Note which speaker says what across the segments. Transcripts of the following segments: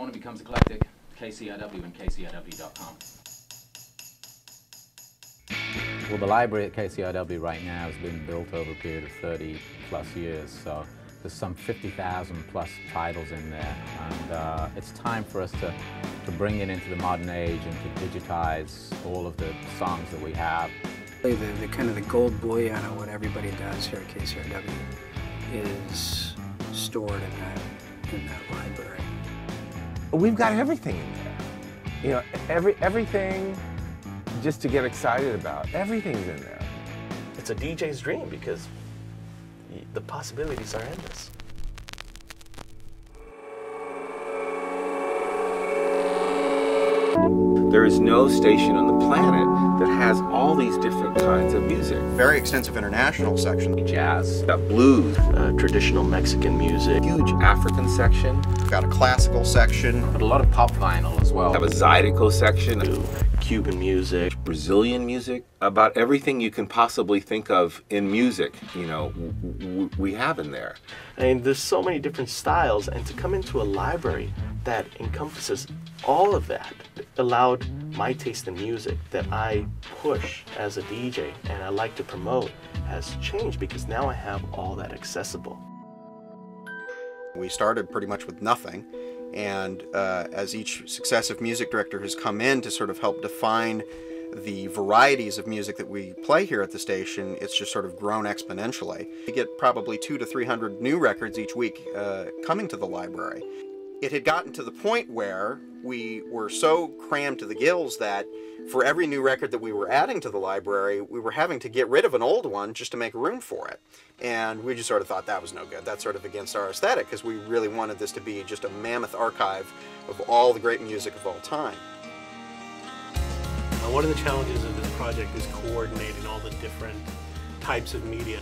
Speaker 1: Morning Becomes Eclectic, KCRW and KCRW.com. Well, the library at KCRW right now has been built over a period of 30 plus years, so there's some 50,000 plus titles in there, and it's time for us to bring it into the modern age and to digitize all of the songs that we have.
Speaker 2: The kind of the gold bullion of what everybody does here at KCRW is stored in that library.
Speaker 3: We've got everything in there. You know, everything just to get excited about. Everything's in there.
Speaker 4: It's a DJ's dream because the possibilities are endless.
Speaker 3: There is no station on the planet that has all these different kinds of music.
Speaker 5: Very extensive international section.
Speaker 3: Jazz, got blues,
Speaker 4: traditional Mexican music.
Speaker 3: huge African section.
Speaker 5: Got a classical section.
Speaker 1: But a lot of pop vinyl as well.
Speaker 3: Have a Zydeco section.
Speaker 4: Cuban music.
Speaker 3: Brazilian music. About everything you can possibly think of in music, you know, we have in there.
Speaker 4: I mean, there's so many different styles, and to come into a library that encompasses all of that allowed my taste in music that I push as a DJ and I like to promote has changed because now I have all that accessible.
Speaker 5: We started pretty much with nothing, and as each successive music director has come in to sort of help define the varieties of music that we play here at the station, it's just sort of grown exponentially. We get probably 200 to 300 new records each week coming to the library. It had gotten to the point where we were so crammed to the gills that for every new record that we were adding to the library, we were having to get rid of an old one just to make room for it. And we just sort of thought that was no good. That's sort of against our aesthetic, because we really wanted this to be just a mammoth archive of all the great music of all time.
Speaker 6: One of the challenges of this project is coordinating all the different types of media.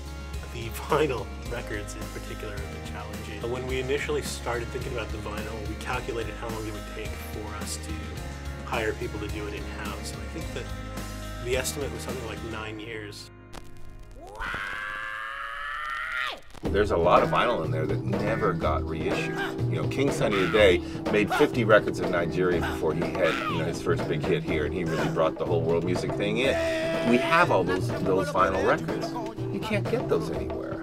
Speaker 6: The vinyl records in particular have been challenging. When we initially started thinking about the vinyl, we calculated how long it would take for us to hire people to do it in-house. And I think that the estimate was something like 9 years.
Speaker 3: There's a lot of vinyl in there that never got reissued. You know, King Sunny Today made 50 records in Nigeria before he had, you know, his first big hit here, and he really brought the whole world music thing in. We have all those vinyl records. You can't get those anywhere.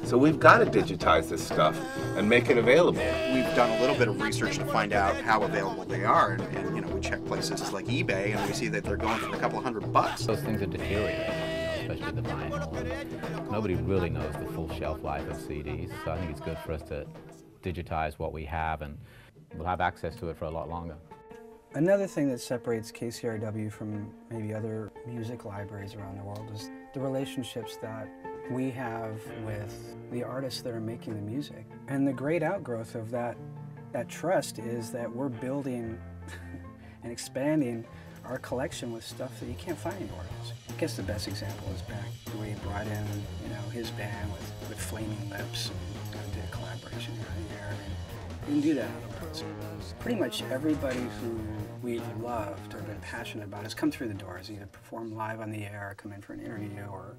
Speaker 3: So we've got to digitize this stuff and make it available.
Speaker 5: We've done a little bit of research to find out how available they are, and you know, we check places like eBay, and we see that they're going for a couple of $100.
Speaker 1: Those things are deteriorating, especially the vinyl. Nobody really knows the full shelf life of CDs, so I think it's good for us to digitize what we have, and we'll have access to it for a lot longer.
Speaker 2: Another thing that separates KCRW from maybe other music libraries around the world is the relationships that we have with the artists that are making the music. And the great outgrowth of that trust is that we're building and expanding our collection with stuff that you can't find anywhere else. I guess the best example is back the way he brought in, you know, his band with Flaming Lips and did a collaboration here. You can do that anywhere else. Pretty much everybody who we've loved or been passionate about has come through the doors, either performed live on the air, or come in for an interview, or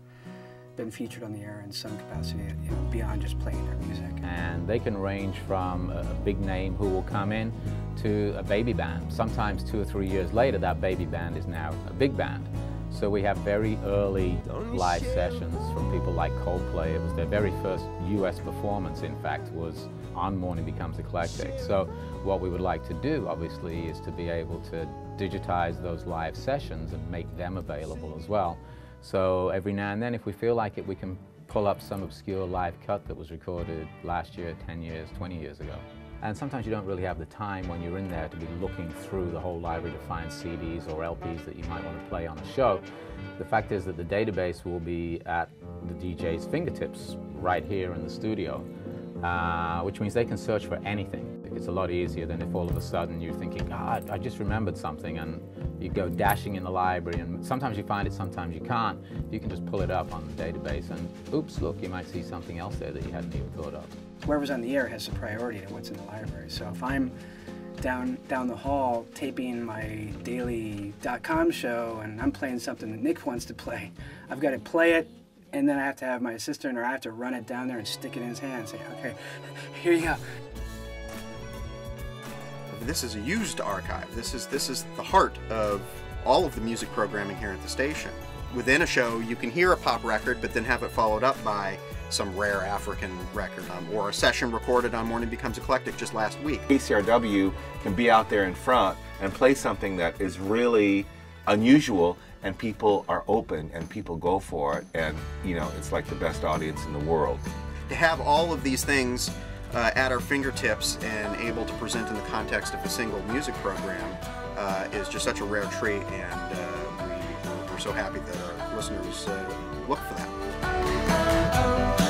Speaker 2: been featured on the air in some capacity, you know, beyond just playing their music.
Speaker 1: And they can range from a big name who will come in to a baby band. Sometimes 2 or 3 years later, that baby band is now a big band. So we have very early live sessions from people like Coldplay. It was their very first US performance, in fact, was on Morning Becomes Eclectic. So what we would like to do, obviously, is to be able to digitize those live sessions and make them available as well. So every now and then, if we feel like it, we can pull up some obscure live cut that was recorded last year, 10 years, 20 years ago. And sometimes you don't really have the time when you're in there to be looking through the whole library to find CDs or LPs that you might want to play on a show. The fact is that the database will be at the DJ's fingertips right here in the studio, which means they can search for anything. It's a lot easier than if all of a sudden you're thinking, God, I just remembered something, and you go dashing in the library, and sometimes you find it, sometimes you can't. You can just pull it up on the database and, oops, look, you might see something else there that you hadn't even thought of.
Speaker 2: Whoever's on the air has a priority to what's in the library. So if I'm down the hall taping my daily .com show and I'm playing something that Nick wants to play, I've got to play it, and then I have to have my assistant, or I have to run it down there and stick it in his hand and say, okay, here you go.
Speaker 5: this is a used archive. This is the heart of all of the music programming here at the station. Within a show, you can hear a pop record, but then have it followed up by some rare African record, or a session recorded on Morning Becomes Eclectic just last week.
Speaker 3: KCRW can be out there in front and play something that is really unusual, and people are open and people go for it, and you know, it's like the best audience in the world.
Speaker 5: To have all of these things at our fingertips and able to present in the context of a single music program is just such a rare treat, and we're so happy that our listeners look for that.